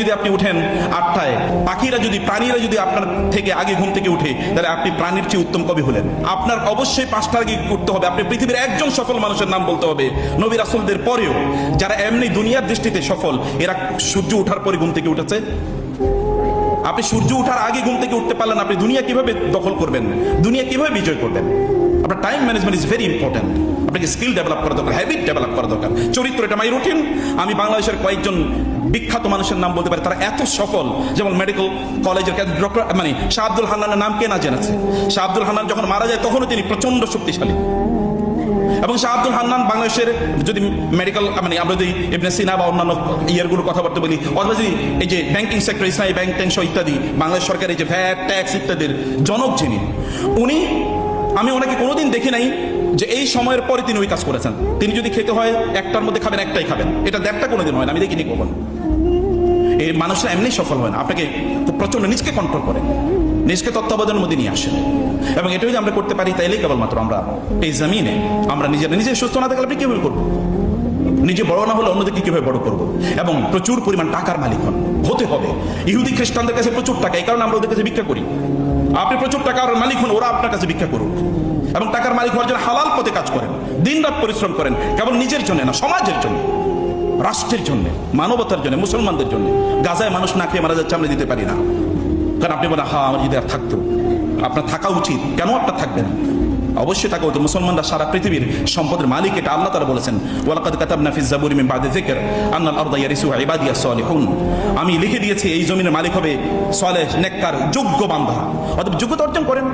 যদি আপনি উঠেন 8টায়, পাখিরা যদি প্রাণীরা যদি আপনার থেকে আগে ঘুম থেকে উঠে, তাহলে আপনি প্রাণীর চেয়ে উত্তম কবি হলেন। আপনার অবশ্যই 5টার আগে উঠতে হবে। আপনি পৃথিবীর একজন সফল মানুষের নাম বলতে হবে নবী রাসূলদের পরেও, যারা এমনি দুনিয়ার দৃষ্টিতে সফল, এরা সূর্য ওঠার পরে ঘুম থেকে উঠেছে। আপনি সূর্য ওঠার আগে ঘুম থেকে উঠতে পারলেন, আপনি দুনিয়া কিভাবে দখল করবেন, দুনিয়া কিভাবে বিজয় করবেন? আপনার time management is very important. আপনাকে স্কিল ডেভেলপ করা দরকার, হ্যাবিট ডেভেলপ করা দরকার, চরিত্র। এটা মাই রুটিন। আমি বাংলাদেশের কয়েকজন বিখ্যাত মানুষের নাম বলতে পারি, তারা এত সফল। যেমন মেডিকেল কলেজের ডক্টর শাহ আব্দুল হান্নানের নাম কে না জেনেছে? শাহ আব্দুল হান্নান যখন মারা যায় তখনও তিনি প্রচন্ড শক্তিশালী। এবং শাহ আব্দুল হান্নান বাংলাদেশের যদি মেডিকেল আমরা যদি ইবনে সিনা বা অন্যান্য ইয়ারগুলোর কথাবার্তা বলি, অথবা যদি এই যে ব্যাংকিং সেক্টর, ইসলামী ব্যাংক টেনশন ইত্যাদি, বাংলাদেশ সরকারের যে ভ্যাট ট্যাক্স ইত্যাদির জনক যিনি, আমি ওনাকে কোনোদিন দেখি নাই যে এই সময়ের পরে তিনি ওই কাজ করেছেন। তিনি যদি খেতে হয় 1টার মধ্যে খাবেন, 1টাই খাবেন, এটা 1.5টা কোনোদিন হয় না, আমি দেখিনি কখন। এই মানুষরা এমনি সফল হয় না, আপনাকে প্রচন্ড নিজকে কন্ট্রোল করেন, নিজকে তত্ত্বাবধানের মধ্যে নিয়ে আসেন। এবং এটাই যদি আমরা করতে পারি, তাইলেই কেবলমাত্র আমরা এই জমিনে আমরা নিজে সুস্থ না থাকলে আপনি কিভাবে করবো? নিজে বড় না হলে অন্যদেরকে কিভাবে বড় করবো? এবং প্রচুর পরিমাণ টাকার মালিক হতে হবে। ইহুদি খ্রিস্টানদের কাছে প্রচুর টাকা, এই কারণে আমরা ওদের কাছে ভিক্ষা করি। আপনি প্রচুর টাকার মালিক হন, ওরা আপনার কাছে ভিক্ষা করুক। এবং টাকার মালিক হওয়ার জন্য হালাল পথে কাজ করেন, দিন রাত পরিশ্রম করেন, কেবল নিজের জন্য না, সমাজের জন্য, রাষ্ট্রের জন্য, মানবতার জন্য, মুসলমানদের জন্য। গাজায় মানুষ না খেয়ে মারা যাচ্ছে, আমরা দিতে পারি না। কারণ আপনি বলেন, হ্যাঁ আমার যদি আর থাকতো, আপনার থাকা উচিত। কেন আপনার থাকবে না? অবশ্যই থাকা উচিত। মুসলমানরা সারা পৃথিবীর সম্পদের মালিক, এটা আল্লাহ তাআলা বলেছেন, ওয়ালাকাদ কাতাবনা ফিজ জাবুরি মিন বাদি যিকর আন্নাল আরদা ইয়ারিসুহা ইবাদিয়াস সালিহুন। আমি লিখে দিয়েছি এই জমিনের মালিক হবে সালেহ, নেককার, যোগ্য বান্দা। অতএব যোগ্যতা অর্জন করেন।